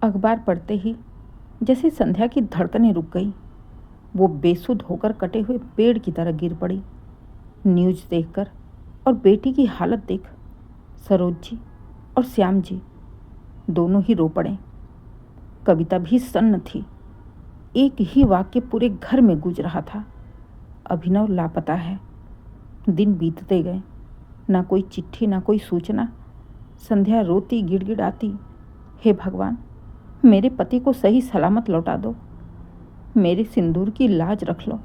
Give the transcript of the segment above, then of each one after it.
अखबार पढ़ते ही जैसे संध्या की धड़कनें रुक गई। वो बेसुध होकर कटे हुए पेड़ की तरह गिर पड़ी। न्यूज़ देखकर और बेटी की हालत देख सरोज जी और श्याम जी दोनों ही रो पड़े। कविता भी सन्न थी। एक ही वाक्य पूरे घर में गूंज रहा था, अभिनव लापता है। दिन बीतते गए, ना कोई चिट्ठी, ना कोई सूचना। संध्या रोती गिड़गिड़ाती, हे भगवान, मेरे पति को सही सलामत लौटा दो, मेरे सिंदूर की लाज रख लो।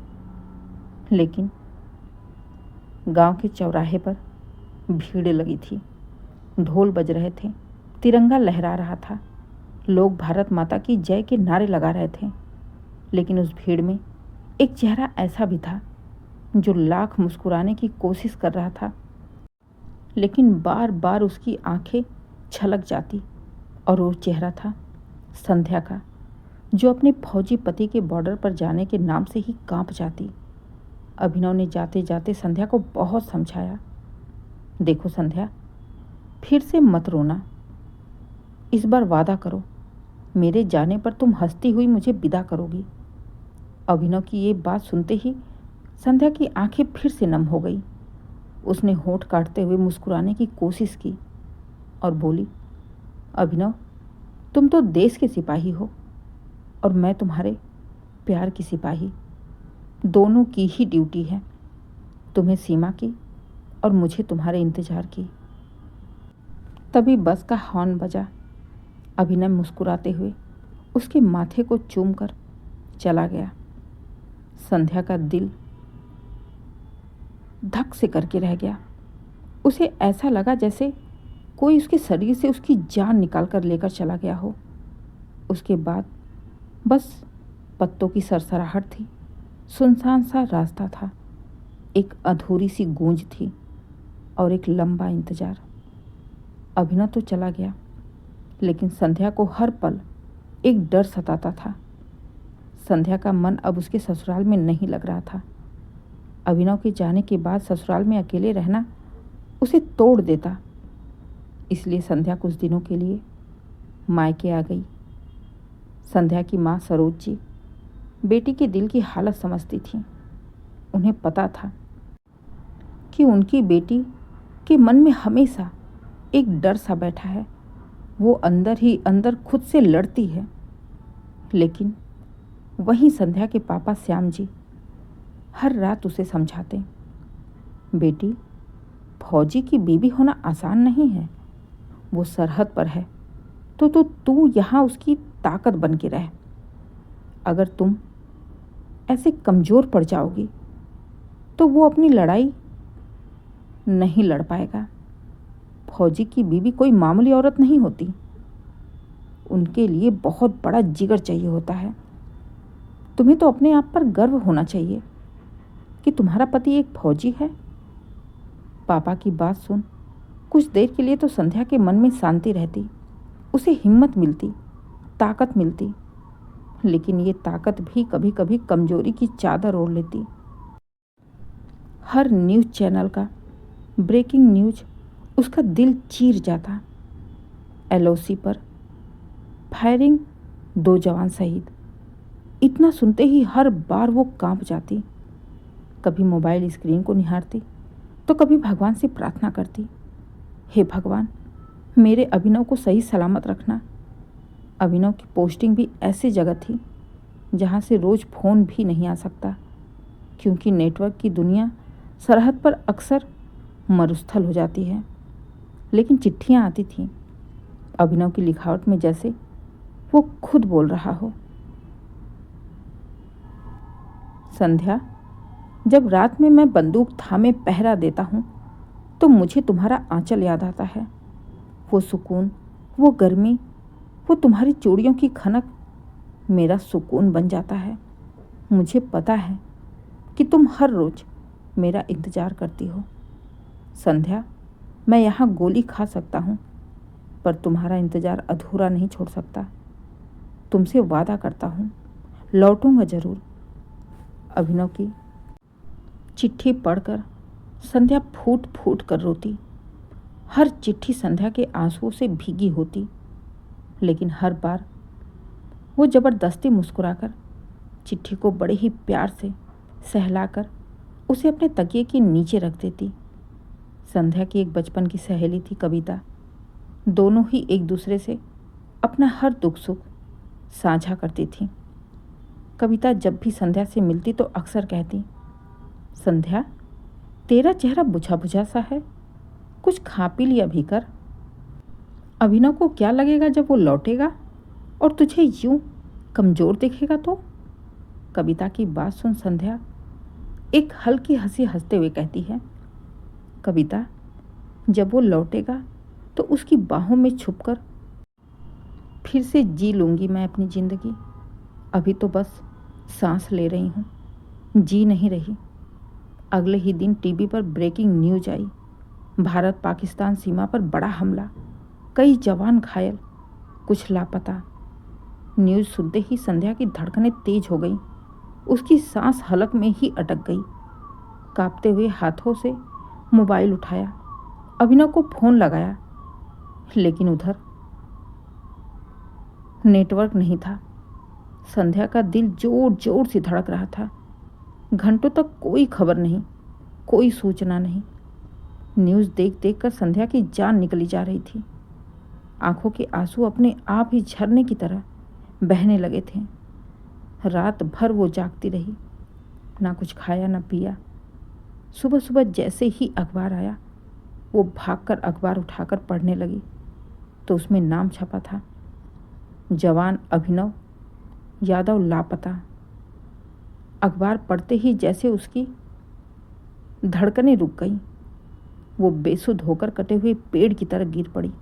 लेकिन गांव के चौराहे पर भीड़ लगी थी। ढोल बज रहे थे, तिरंगा लहरा रहा था, लोग भारत माता की जय के नारे लगा रहे थे। लेकिन उस भीड़ में एक चेहरा ऐसा भी था जो लाख मुस्कुराने की कोशिश कर रहा था, लेकिन बार बार उसकी आंखें छलक जाती। और वो चेहरा था संध्या का, जो अपने फौजी पति के बॉर्डर पर जाने के नाम से ही कांप जाती। अभिनव ने जाते जाते संध्या को बहुत समझाया, देखो संध्या, फिर से मत रोना। इस बार वादा करो, मेरे जाने पर तुम हंसती हुई मुझे विदा करोगी। अभिनव की ये बात सुनते ही संध्या की आंखें फिर से नम हो गई। उसने होंठ काटते हुए मुस्कुराने की कोशिश की और बोली, अभिनव, तुम तो देश के सिपाही हो और मैं तुम्हारे प्यार की सिपाही। दोनों की ही ड्यूटी है, तुम्हें सीमा की और मुझे तुम्हारे इंतजार की। तभी बस का हॉर्न बजा। अभिनव मुस्कुराते हुए उसके माथे को चूमकर चला गया। संध्या का दिल धक से करके रह गया। उसे ऐसा लगा जैसे कोई उसके शरीर से उसकी जान निकाल कर लेकर चला गया हो। उसके बाद बस पत्तों की सरसराहट थी, सुनसान सा रास्ता था, एक अधूरी सी गूंज थी और एक लंबा इंतजार। अभिनव तो चला गया, लेकिन संध्या को हर पल एक डर सताता था। संध्या का मन अब उसके ससुराल में नहीं लग रहा था। अभिनव के जाने के बाद ससुराल में अकेले रहना उसे तोड़ देता। इसलिए संध्या कुछ दिनों के लिए मायके आ गई। संध्या की माँ सरोज जी बेटी के दिल की हालत समझती थी। उन्हें पता था कि उनकी बेटी के मन में हमेशा एक डर सा बैठा है। वो अंदर ही अंदर खुद से लड़ती है। लेकिन वहीं संध्या के पापा श्याम जी हर रात उसे समझाते, बेटी, फौजी की बीवी होना आसान नहीं है। वो सरहद पर है तो तू यहाँ उसकी ताकत बन के रह। अगर तुम ऐसे कमज़ोर पड़ जाओगी तो वो अपनी लड़ाई नहीं लड़ पाएगा। फौजी की बीवी कोई मामूली औरत नहीं होती। उनके लिए बहुत बड़ा जिगर चाहिए होता है। तुम्हें तो अपने आप पर गर्व होना चाहिए कि तुम्हारा पति एक फौजी है। पापा की बात सुन कुछ देर के लिए तो संध्या के मन में शांति रहती, उसे हिम्मत मिलती, ताकत मिलती। लेकिन ये ताकत भी कभी कभी कमजोरी की चादर ओढ़ लेती। हर न्यूज़ चैनल का ब्रेकिंग न्यूज़ उसका दिल चीर जाता। एलओसी पर फायरिंग, 2 जवान शहीद। इतना सुनते ही हर बार वो कांप जाती। कभी मोबाइल स्क्रीन को निहारती तो कभी भगवान से प्रार्थना करती, हे भगवान, मेरे अभिनव को सही सलामत रखना। अभिनव की पोस्टिंग भी ऐसी जगह थी जहाँ से रोज़ फ़ोन भी नहीं आ सकता, क्योंकि नेटवर्क की दुनिया सरहद पर अक्सर मरुस्थल हो जाती है। लेकिन चिट्ठियाँ आती थीं, अभिनव की लिखावट में जैसे वो खुद बोल रहा हो। संध्या, जब रात में मैं बंदूक थामे पहरा देता हूँ तो मुझे तुम्हारा आंचल याद आता है। वो सुकून, वो गर्मी, वो तुम्हारी चूड़ियों की खनक मेरा सुकून बन जाता है। मुझे पता है कि तुम हर रोज़ मेरा इंतज़ार करती हो। संध्या, मैं यहाँ गोली खा सकता हूँ, पर तुम्हारा इंतज़ार अधूरा नहीं छोड़ सकता। तुमसे वादा करता हूँ, लौटूंगा ज़रूर। अभिनव की चिट्ठी पढ़कर संध्या फूट फूट कर रोती। हर चिट्ठी संध्या के आंसुओं से भीगी होती, लेकिन हर बार वो ज़बरदस्ती मुस्कुराकर चिट्ठी को बड़े ही प्यार से सहलाकर उसे अपने तकिए के नीचे रख देती। संध्या की एक बचपन की सहेली थी कविता। दोनों ही एक दूसरे से अपना हर दुख सुख साझा करती थी। कविता जब भी संध्या से मिलती तो अक्सर कहती, संध्या, तेरा चेहरा बुझा बुझा सा है, कुछ खा पी लिया भी कर। अभिनव को क्या लगेगा जब वो लौटेगा और तुझे यूं कमज़ोर दिखेगा तो? कविता की बात सुन संध्या एक हल्की हंसी हंसते हुए कहती है, कविता, जब वो लौटेगा तो उसकी बाहों में छुपकर फिर से जी लूँगी मैं अपनी ज़िंदगी। अभी तो बस सांस ले रही हूँ, जी नहीं रही। अगले ही दिन टीवी पर ब्रेकिंग न्यूज आई। भारत पाकिस्तान सीमा पर बड़ा हमला, कई जवान घायल, कुछ लापता। न्यूज़ सुनते ही संध्या की धड़कनें तेज हो गई। उसकी सांस हलक में ही अटक गई। कांपते हुए हाथों से मोबाइल उठाया, अभिनव को फ़ोन लगाया, लेकिन उधर नेटवर्क नहीं था। संध्या का दिल जोर जोर से धड़क रहा था। घंटों तक कोई खबर नहीं, कोई सूचना नहीं। न्यूज़ देख देख कर संध्या की जान निकली जा रही थी। आंखों के आंसू अपने आप ही झरने की तरह बहने लगे थे। रात भर वो जागती रही, ना कुछ खाया ना पिया। सुबह सुबह जैसे ही अखबार आया, वो भागकर अखबार उठाकर पढ़ने लगी तो उसमें नाम छपा था, जवान अभिनव यादव लापता। अखबार पढ़ते ही जैसे उसकी धड़कनें रुक गईं। वो बेसुध होकर कटे हुए पेड़ की तरह गिर पड़ी।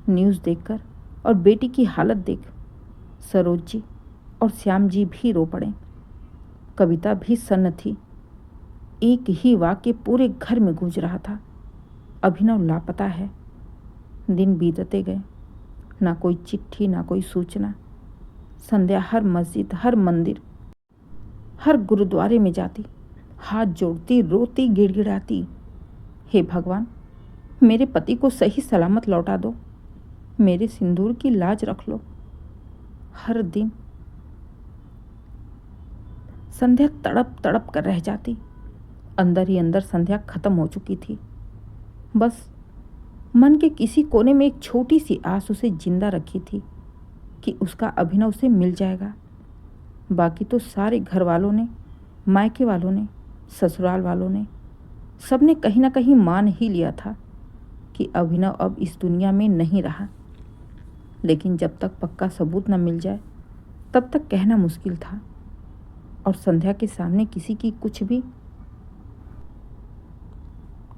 न्यूज़ देखकर और बेटी की हालत देख सरोज जी और श्याम जी भी रो पड़े। कविता भी सन्न थी। एक ही वाक्य पूरे घर में गूंज रहा था, अभिनव लापता है। दिन बीतते गए, ना कोई चिट्ठी ना कोई सूचना। संध्या हर मस्जिद, हर मंदिर, हर गुरुद्वारे में जाती, हाथ जोड़ती, रोती, गिड़गिड़ाती, हे भगवान, मेरे पति को सही सलामत लौटा दो, मेरे सिंदूर की लाज रख लो। हर दिन संध्या तड़प तड़प कर रह जाती। अंदर ही अंदर संध्या खत्म हो चुकी थी। बस मन के किसी कोने में एक छोटी सी आस उसे जिंदा रखी थी कि उसका अभिनव से मिल जाएगा। बाकी तो सारे घर वालों ने, मायके वालों ने, ससुराल वालों ने, सबने कहीं ना कहीं मान ही लिया था कि अभिनव अब इस दुनिया में नहीं रहा। लेकिन जब तक पक्का सबूत न मिल जाए तब तक कहना मुश्किल था, और संध्या के सामने किसी की कुछ भी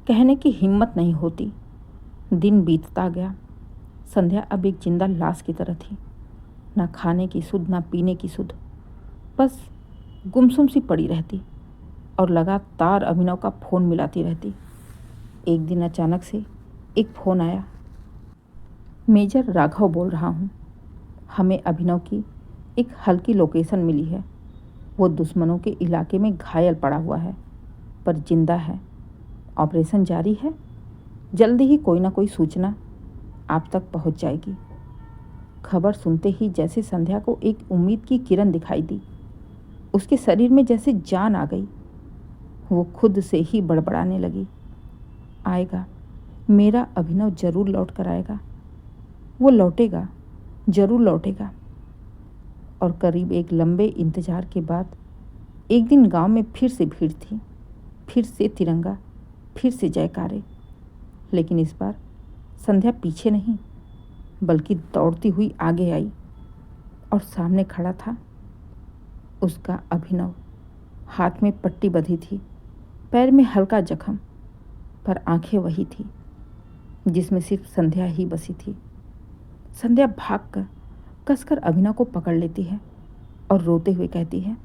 कहने की हिम्मत नहीं होती। दिन बीतता गया। संध्या अब एक जिंदा लाश की तरह थी, ना खाने की सुध ना पीने की सुध। बस गुमसुम सी पड़ी रहती और लगातार अभिनव का फ़ोन मिलाती रहती। एक दिन अचानक से एक फ़ोन आया, मेजर राघव बोल रहा हूँ, हमें अभिनव की एक हल्की लोकेशन मिली है। वो दुश्मनों के इलाके में घायल पड़ा हुआ है पर जिंदा है। ऑपरेशन जारी है, जल्दी ही कोई ना कोई सूचना आप तक पहुंच जाएगी। खबर सुनते ही जैसे संध्या को एक उम्मीद की किरण दिखाई दी। उसके शरीर में जैसे जान आ गई। वो खुद से ही बड़बड़ाने लगी, आएगा, मेरा अभिनव जरूर लौट कर आएगा, वो लौटेगा, जरूर लौटेगा। और करीब एक लंबे इंतजार के बाद एक दिन गांव में फिर से भीड़ थी, फिर से तिरंगा, फिर से जयकारे। लेकिन इस बार संध्या पीछे नहीं बल्कि दौड़ती हुई आगे आई और सामने खड़ा था उसका अभिनव। हाथ में पट्टी बंधी थी, पैर में हल्का जख्म, पर आंखें वही थी जिसमें सिर्फ संध्या ही बसी थी। संध्या भागकर कसकर अभिनव को पकड़ लेती है और रोते हुए कहती है,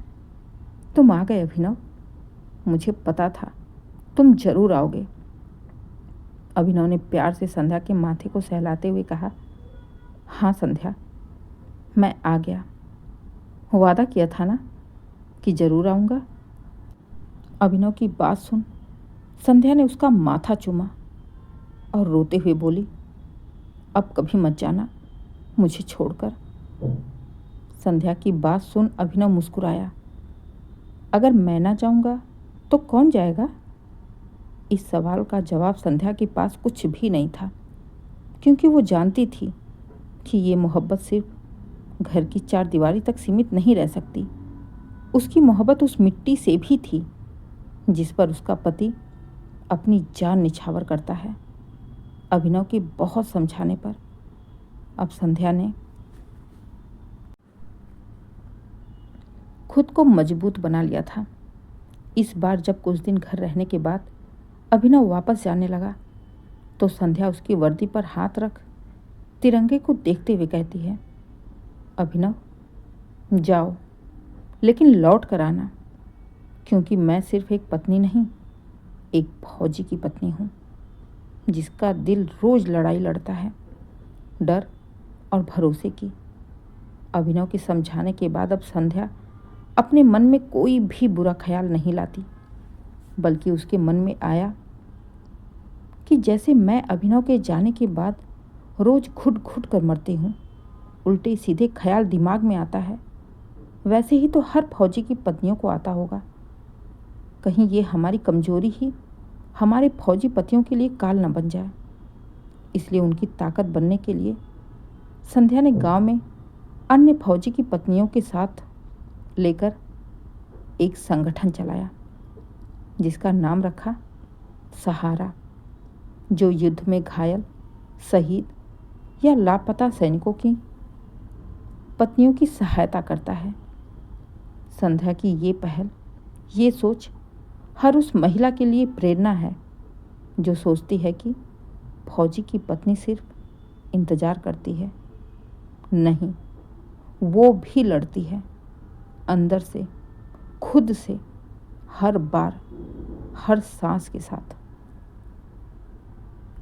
तुम आ गए अभिनव, मुझे पता था तुम जरूर आओगे। अभिनव ने प्यार से संध्या के माथे को सहलाते हुए कहा, हाँ संध्या, मैं आ गया, वादा किया था ना कि जरूर आऊँगा। अभिनव की बात सुन संध्या ने उसका माथा चूमा और रोते हुए बोली, अब कभी मत जाना मुझे छोड़कर। संध्या की बात सुन अभिनव मुस्कुराया। अगर मैं ना जाऊंगा तो कौन जाएगा? इस सवाल का जवाब संध्या के पास कुछ भी नहीं था, क्योंकि वो जानती थी कि ये मोहब्बत सिर्फ घर की चार दीवारी तक सीमित नहीं रह सकती। उसकी मोहब्बत उस मिट्टी से भी थी जिस पर उसका पति अपनी जान निछावर करता है। अभिनव के बहुत समझाने पर अब संध्या ने खुद को मजबूत बना लिया था। इस बार जब कुछ दिन घर रहने के बाद अभिनव वापस जाने लगा तो संध्या उसकी वर्दी पर हाथ रख तिरंगे को देखते हुए कहती है, अभिनव जाओ, लेकिन लौट कर आना, क्योंकि मैं सिर्फ एक पत्नी नहीं, एक फौजी की पत्नी हूँ जिसका दिल रोज लड़ाई लड़ता है, डर और भरोसे की। अभिनव के समझाने के बाद अब संध्या अपने मन में कोई भी बुरा ख्याल नहीं लाती, बल्कि उसके मन में आया कि जैसे मैं अभिनव के जाने के बाद रोज घुट घुट कर मरती हूँ, उल्टे सीधे ख्याल दिमाग में आता है, वैसे ही तो हर फौजी की पत्नियों को आता होगा। कहीं ये हमारी कमजोरी ही हमारे फौजी पतियों के लिए काल न बन जाए। इसलिए उनकी ताकत बनने के लिए संध्या ने गांव में अन्य फौजी की पत्नियों के साथ लेकर एक संगठन चलाया जिसका नाम रखा सहारा, जो युद्ध में घायल, शहीद या लापता सैनिकों की पत्नियों की सहायता करता है। संध्या की ये पहल, ये सोच हर उस महिला के लिए प्रेरणा है जो सोचती है कि फौजी की पत्नी सिर्फ इंतज़ार करती है, नहीं, वो भी लड़ती है, अंदर से, खुद से, हर बार, हर सांस के साथ।